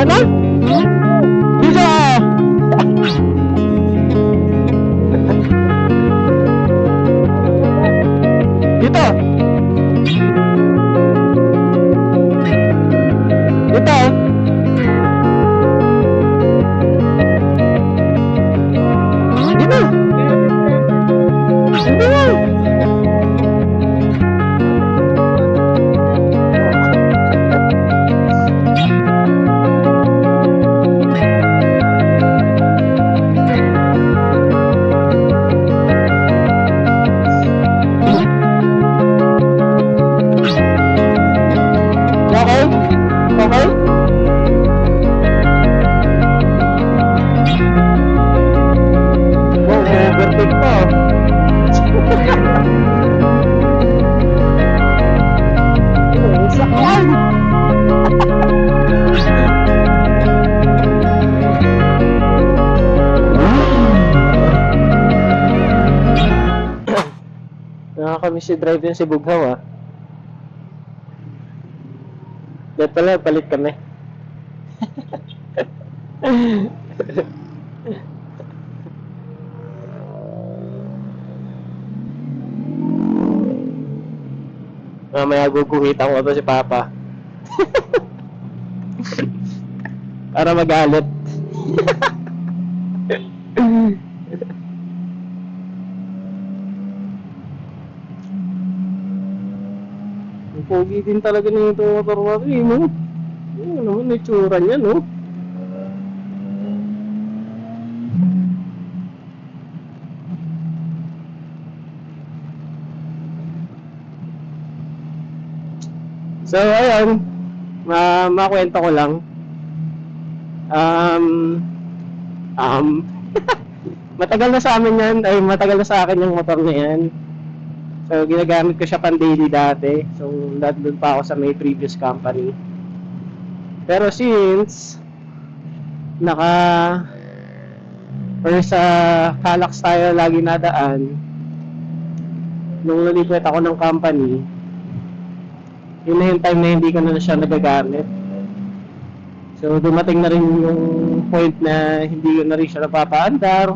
na? Dito! Dito! Dito! Dito! Dito! Okay? Okay? Wow, overtake pa. Sakyan! Nakakamiss si drive yun si Bughaw ah. Dahil pala, palit kami. Mamaya guguhitan ko ba si Papa? Para magalit. Ang pogi din talaga nito motor natin, no? Ano naman yung tsura niya, no? So, ayun. Makwento ko lang. Matagal na sa amin yan. Ay, matagal na sa akin yung motor na yan. So, ginagamit ko siya pang-daily dati. So, doon pa ako sa may previous company. Pero since or sa Calax tayo lagi nadaan, nung nalipat ako ng company, yun na yung time na hindi ko na siya nagagamit. So, dumating na rin yung point na hindi ko na rin siya napapaandar.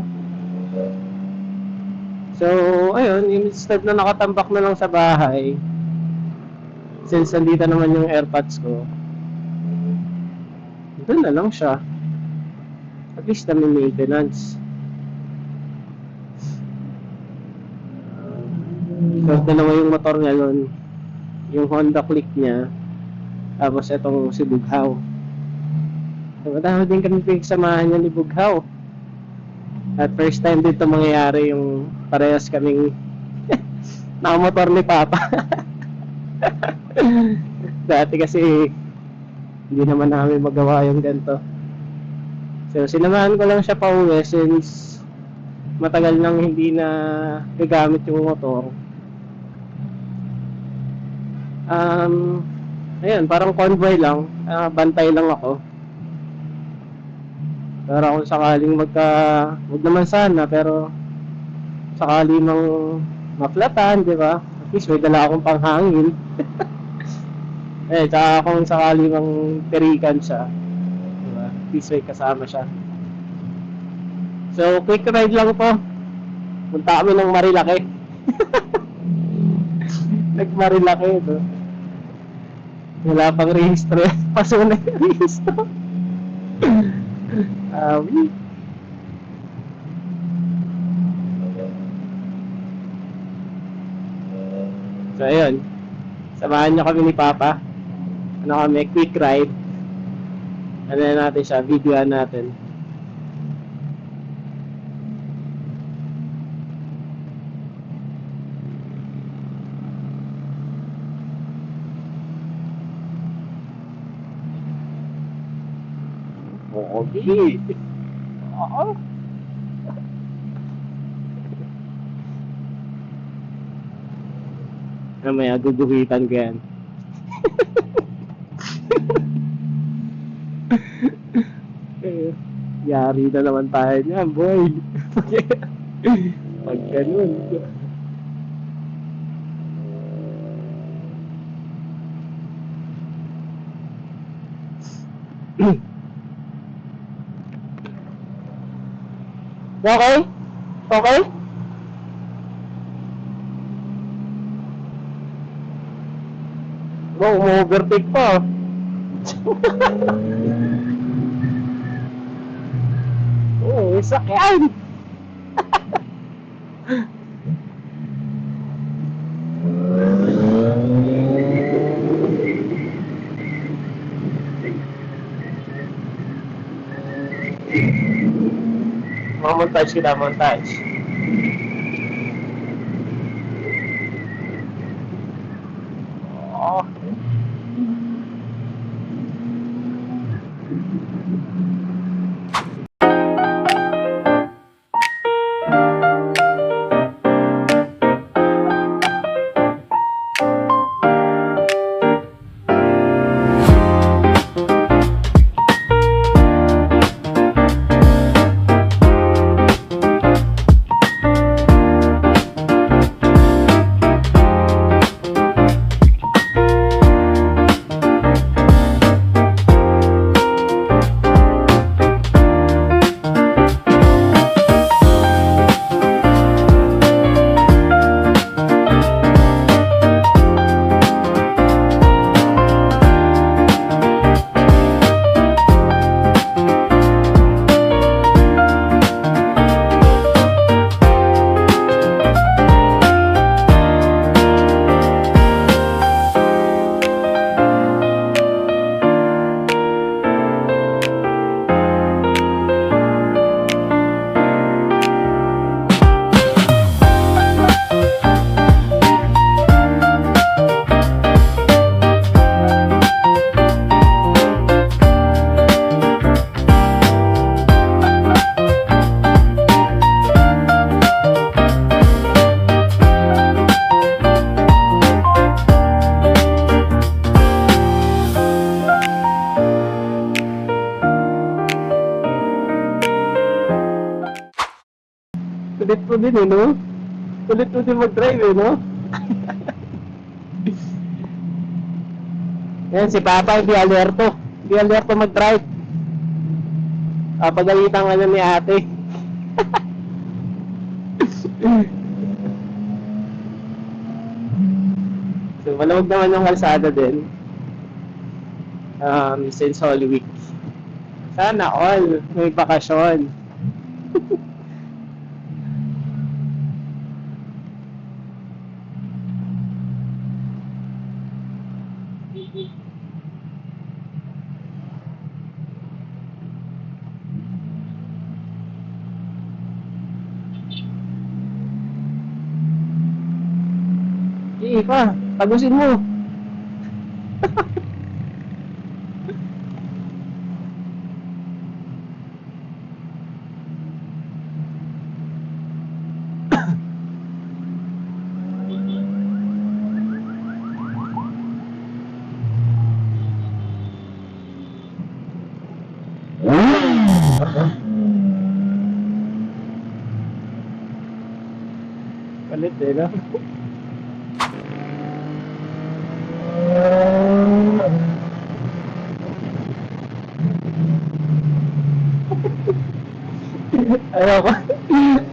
So, ayun, instead na nakatambak na lang sa bahay, since nandito naman yung AirPods ko, doon na lang siya. At least na may maintenance. So, dalawa yung motor niya nun. Yung Honda Click niya, tapos itong si Bughaw. So, madami din kami pinagsamahan niya ni Bughaw. At first time dito mangyayari yung parehas kaming nakamotor ni Papa. Dati kasi hindi naman namin magawa yung ganito. So, sinamahan ko lang siya pa uwi since matagal nang hindi na gagamit yung motor. Ayun, parang convoy lang, bantay lang ako. Pero kung sakaling wag naman sana, pero sakali mang maflatan, di ba? At least may dala akong panghangin. Tsaka kung sakali mang terikan siya, di ba? At least may kasama siya. So, quick ride lang po. Punta kami ng Marilaki. Nag-Marilaki ito. Wala pang rehistro. Paso na yung rehistro. So, ayun. Samahan niyo kami ni Papa. Ano kami, quick ride. Ano na natin siya, videoan natin. Okay. Oo. Mamaya guguhitan ko yan. Yari na naman tayo niyan, boy. Pag ganun. Okay? Okay? Oh, umu-overtake pa. Oh, sakyan. Mga montage kita, montage. Oh. Kulit mo din eh, no? Kulit mo din mag-drive eh, no? Yan, si Papa, hindi alerto. Hindi alerto mag-drive. Pagalitan ka na ni ate. So, malamag naman yung kalsada din. Since Holy Week. Sana all may bakasyon. Sige pa, tagusin mo. Palit eh, no? Ayaw ko.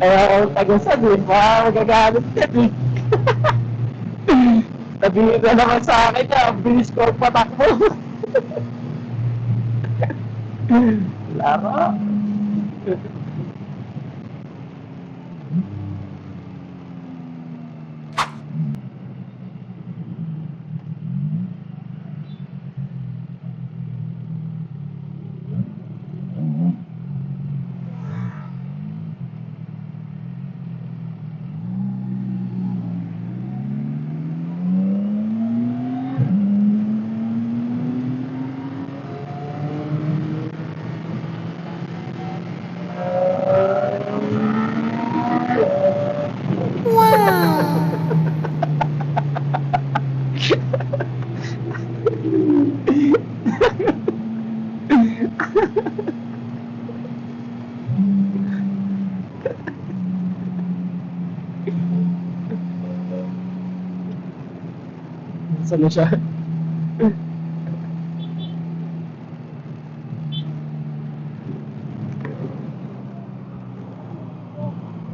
Ayaw ko tagusan eh. Baka magagalit ka eh. Sabihin ka naman sa akin niya, ang bilis ko patakbo. Laro. Saan na siya?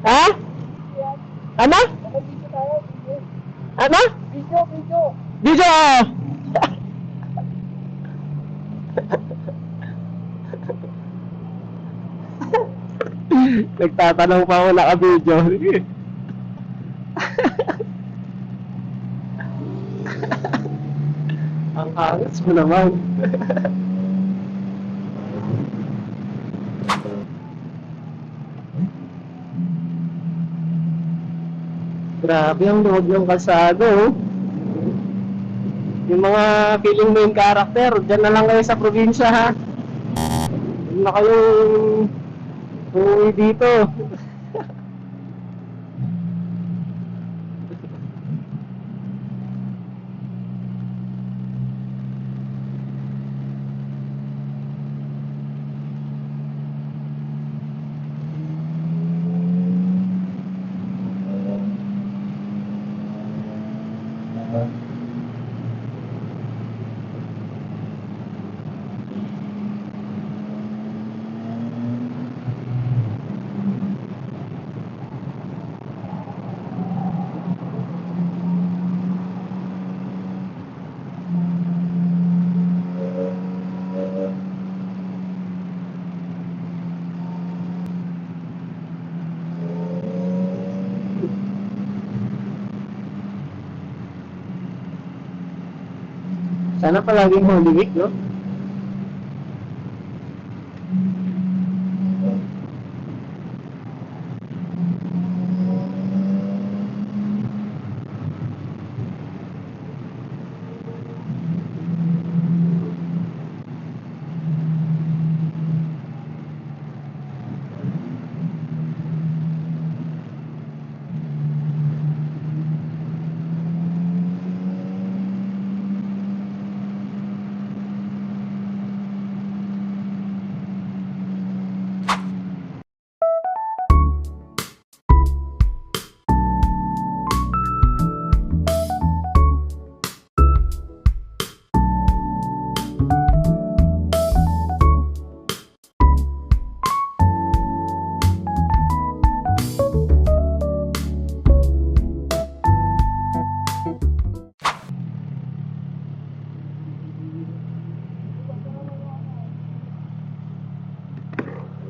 Ha? Ano? Nakabidyo tayo, video. Ano? Video, video. Video! Nagtatanong pa ako naka-video. Ang angas mo naman. Grabe ang luwag ng kalsado. Oh. Yung mga feeling main character, dyan na lang kayo sa probinsya ha. Huwag na kayong uuwi dito. Sana palaging Holy Week, no?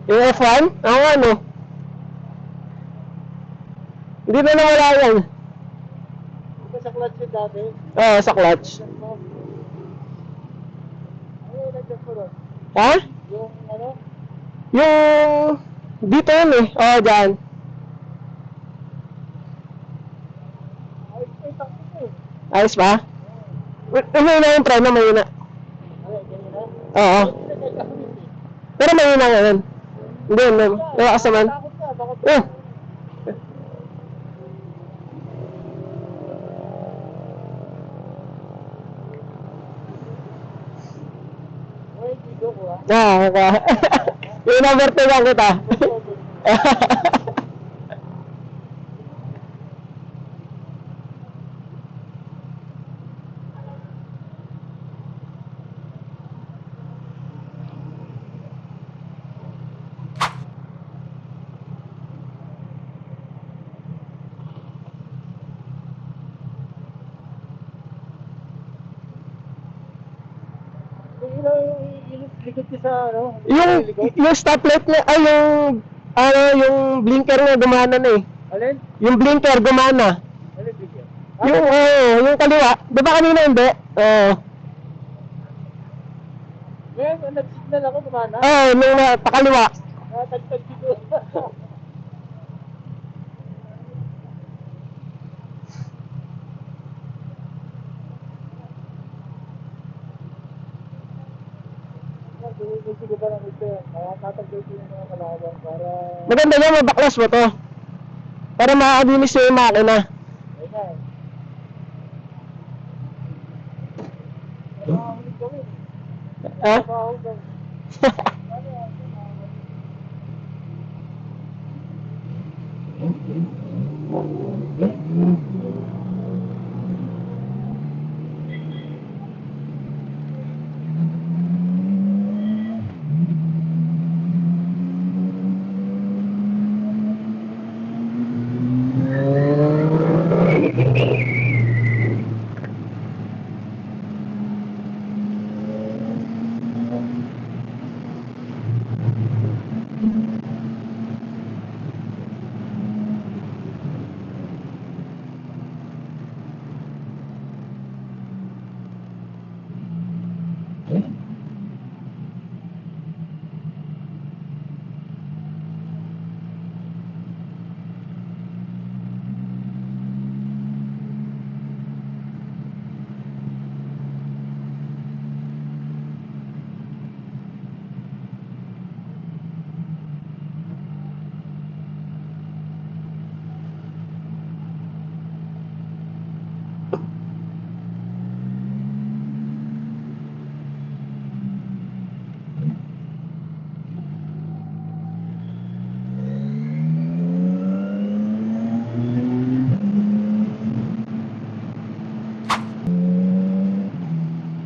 Yung F1? Ang ano? Hindi na nawala yan. Ito sa clutch yun dati. Oo, sa clutch. Ano yung nagdang ko ron? Ha? Yung ano? Yung... Dito yun eh. Oo, dyan. Ay, takbo ko eh. Ayos ba? Mahina yung preno, mahina. Ay, ganyan na. Oo. Hindi na nagkakamit eh. Pero mahina ngayon. Hindi, lakas naman. Takot ka, bakit? Oh! Ay, video ko ah. Okay. Yung number 2 lang kita. Yung likod ko sa ano? Yung stoplight niya, ay yung blinker niya gumana na eh. Alin? Yung blinker gumana. Alin video? Yung kaliwa. Di ba kanina hindi? Oo. Ngayon, nag-signal ako, gumana. Nung pakaliwa. Tagtag dito. Sige ba lang ito? Tatagay ko yung mga kalaban para... Maganda yan, mabaklas mo to. Para ma-administer yung makina. Ayun na eh. Nakahuli gawin. Ha? Nakahuli gawin.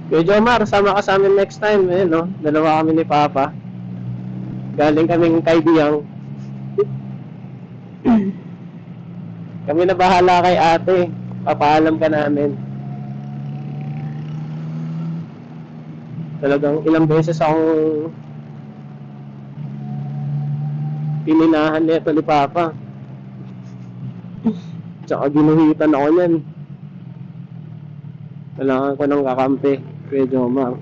Kuya Jomar, sama ka sa amin next time. Ayun, no? Dalawa kami ni Papa. Galing kaming Kaibiyang. Kami na bahala kay ate. Papaalam ka namin. Talagang ilang beses akong pininahan nito ni Papa. Tsaka ginuhitan ako niyan. Kailangan ko ng kakampi. Kuya Jomar.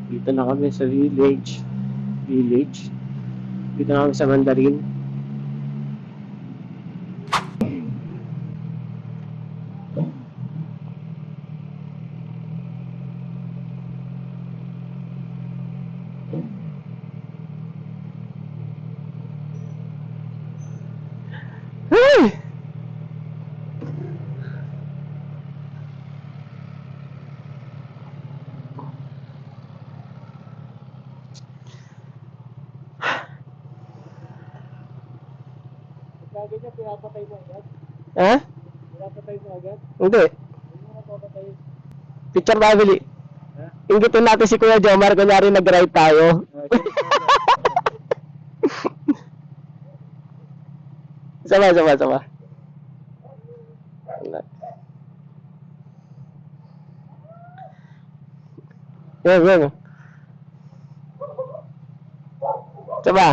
Dito na kami sa village. Dito na kami sa Mandarin. Hey! Lagi niya, pinapatay mo agad. Ha? Pinapatay mo agad. Hindi. Hindi mo napapatay. Picture family. Ha? Inggitin natin si Kuya Jomar, kunyari nag-ride tayo. Sama. Yan. Sama.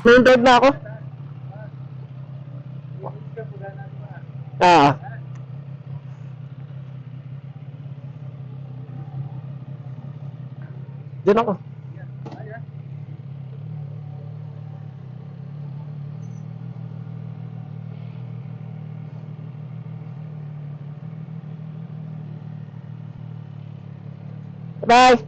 Main road na ako. Ah. Diyan ako. Bye.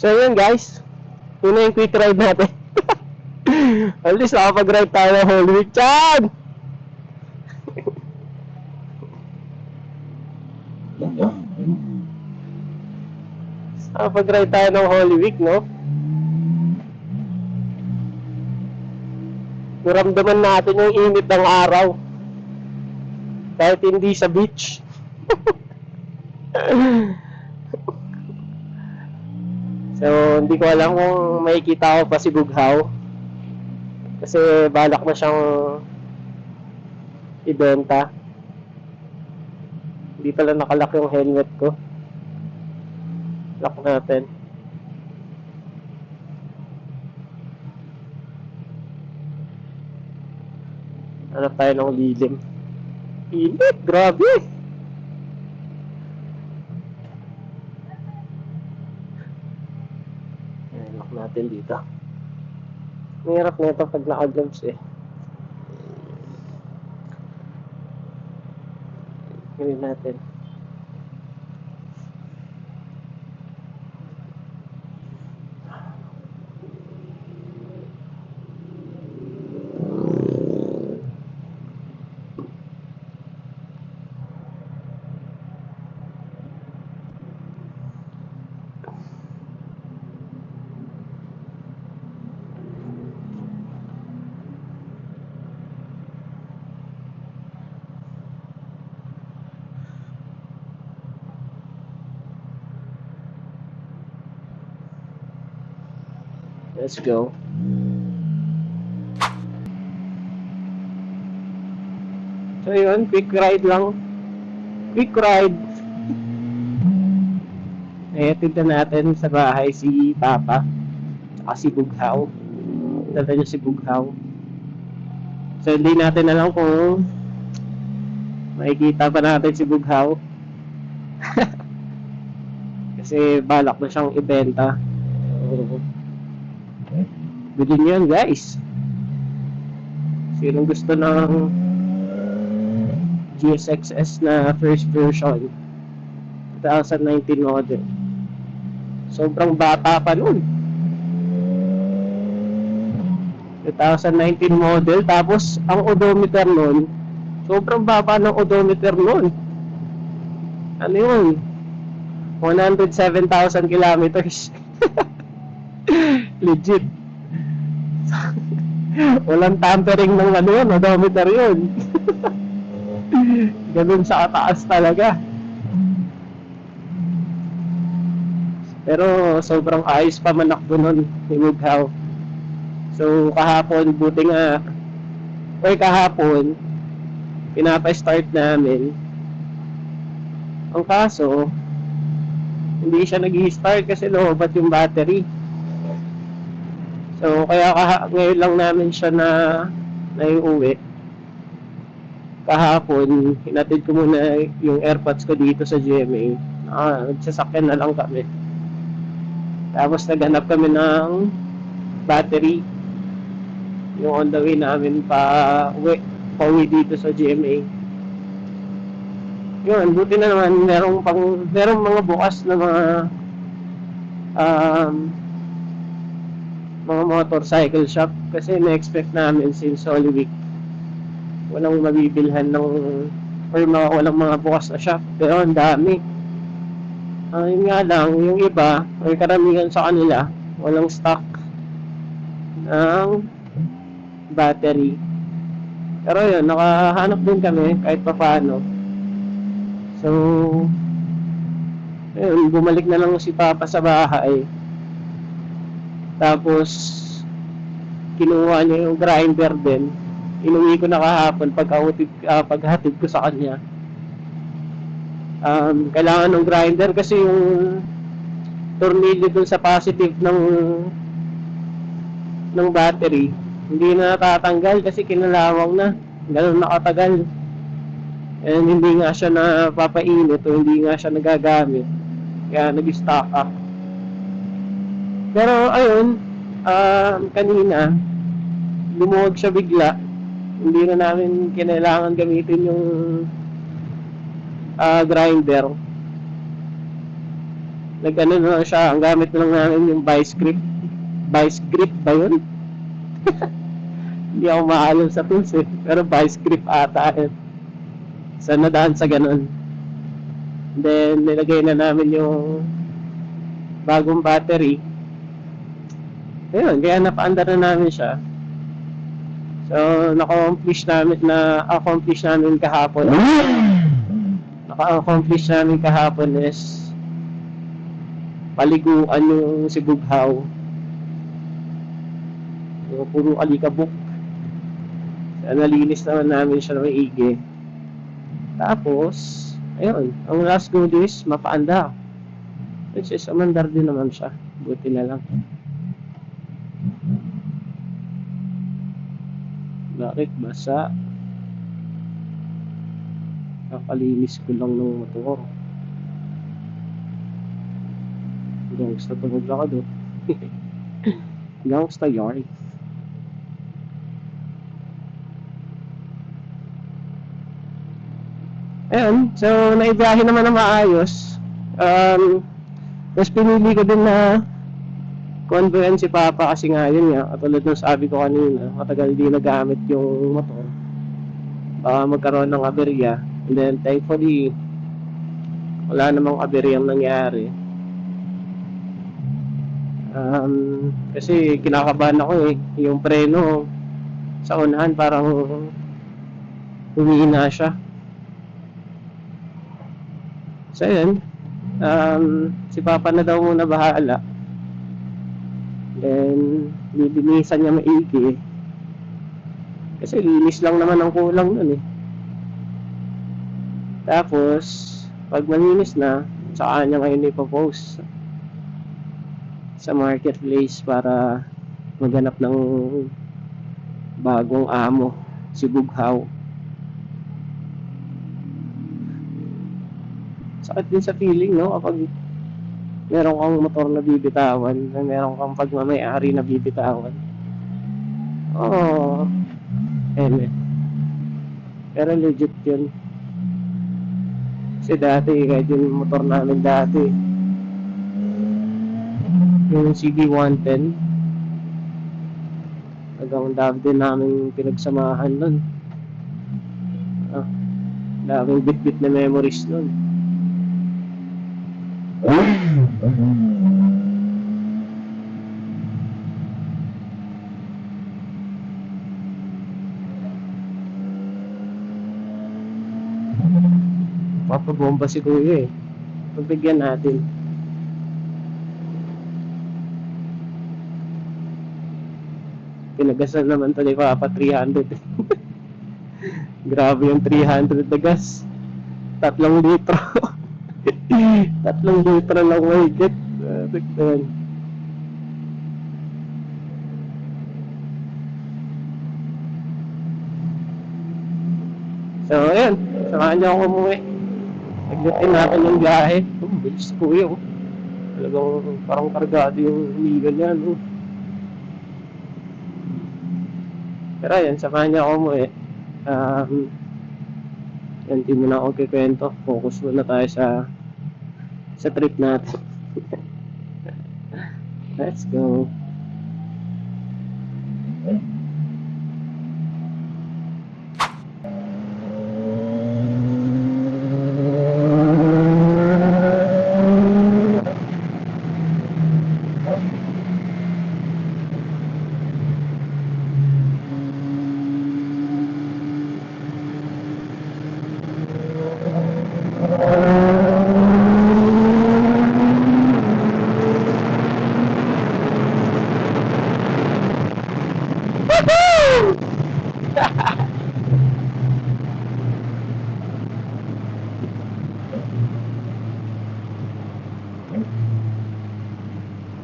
So yun guys, yun na yung quick ride natin. At least nakapag-ride tayo ng whole week. Chad! Nakapag-ride tayo ng Holy Week, no? Naramdaman natin yung init ng araw. Kahit hindi sa beach. So, hindi ko alam kung makikita ko pa si Bughaw. Kasi balak na siyang ibenta. Hindi pala nakalock yung helmet ko. Lock natin. Hanap tayo ng lilim. Init, grabe. Ayan, lock natin dito. Mahirap na ito pag naka-gloves eh. Gawin natin. Let's go. So yun, quick ride lang. Quick ride. Nahatid na natin sa bahay si Papa. Tsaka si Bughaw. Dala niya si Bughaw. So hindi natin alam kung makikita pa natin si Bughaw. Kasi balak na siyang ibenta. So, bilhin yan guys. Sinong gusto ng GSX-S na first version 2019 model, sobrang bata pa nun. 2019 model, tapos ang odometer nun, sobrang baba ng odometer nun. Ano yun? 107,000 kilometers. Legit. Walang tampering ng ano yun, odometer yun. Ganun sa kataas talaga. Pero sobrang ayos pa manakbo nun ni Bughaw. So kahapon, buti nga, kahapon, pinapa-start namin. Ang kaso, hindi siya nag-i-start kasi lobat yung battery. So kaya ngayon lang namin siya na iuwi. Kahapon, hinatid ko muna yung AirPods ko dito sa GMA. Nagsasakyan na lang kami. Tapos naghanap kami ng battery. Yung on the way namin pauwi dito sa GMA. Yun, buti na naman merong mga bukas na mga motorcycle shop kasi na-expect namin since Holy Week walang mabibilhan walang mga bukas na shop, pero ang dami. Yun nga lang, yung iba may karamihan sa kanila walang stock ng battery, pero yun, nakahanap din kami kahit pa paano. So yun, bumalik na lang si Papa sa bahay. Tapos kinuha niya yung grinder din. Inuwi ko na kahapon paghatid ko sa kanya. Kailangan ng grinder kasi yung tornilyo dun sa positive ng battery hindi na natatanggal kasi kinalawang na. Ganun nakatagal. And hindi nga siya napapainit o hindi nga siya nagagamit. Kaya nag-stock up. Pero ayun, kanina lumuwag siya bigla. Hindi na namin kinailangan gamitin yung grinder. Nag-ano na lang siya, ang gamit na lang namin yung vice grip. Vice grip ba yun? Hindi ako maalam sa tools eh. Pero vice grip ata yun. So nadaan sa ganun. Then nilagay na namin yung bagong battery. Ayun, kaya napaandar na namin siya. So naka-accomplish namin kahapon. Naka-accomplish namin kahapon is paliguan yung si Bughaw. So, puro alikabok. So, nalinis naman namin siya ng maigi. Tapos, ayun, ang last goal is mapaanda. Which is, amandar din naman siya. Buti na lang. Bakit basa? Kakalinis ko lang ng motor. Gangsta to maglakad oh. Gangsta yard. Ayun, so naibiyahe naman na maayos. Tapos pinili ko din na convoyan si Papa kasi nga yun nga, katulad ng sabi ko kanina, matagal di nagamit yung motor. Baka magkaroon ng aberya. And then thankfully, wala namang aberyang nangyari. Kasi kinakabahan ako eh, yung preno sa unahan parang humihina siya. So yun, si Papa na daw muna bahala. Then, lilinisan niya maigi. Kasi linis lang naman ang kulang nun eh. Tapos, pag malinis na, saka niya ngayon ipopost sa marketplace para maghanap ng bagong amo, si Bughaw. Sakit din sa feeling, no? Kapag meron kang motor na bibitawan, meron kang pagmamayari na bibitawan. Oo. Pero legit yun. Kasi dati, kahit yung motor namin dati, yung CD110, hanggang dami din namin pinagsamahan nun. Daming bit-bit na memories nun. Papabomba si Kuya eh. Pagbigyan natin. Pinagasan naman to ni Papa 300. Grabe yung 300 na gas. 3 litro. 3 litro lang mahigit. Tignan. So, ayan. Samahan niyo ako umuwi. Naglutin natin yung biyahe. Bilis Kuya. Talagang parang kargado yung umiga niya. No? Pero ayan, samahan niyo ako umuwi. Yan, di mo na ako kikwento. Focus muna tayo sa trip natin. Let's go.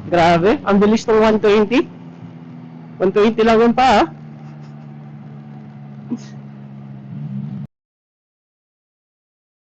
Grabe, ang bilis ng 120. 120 lang yun pa ah.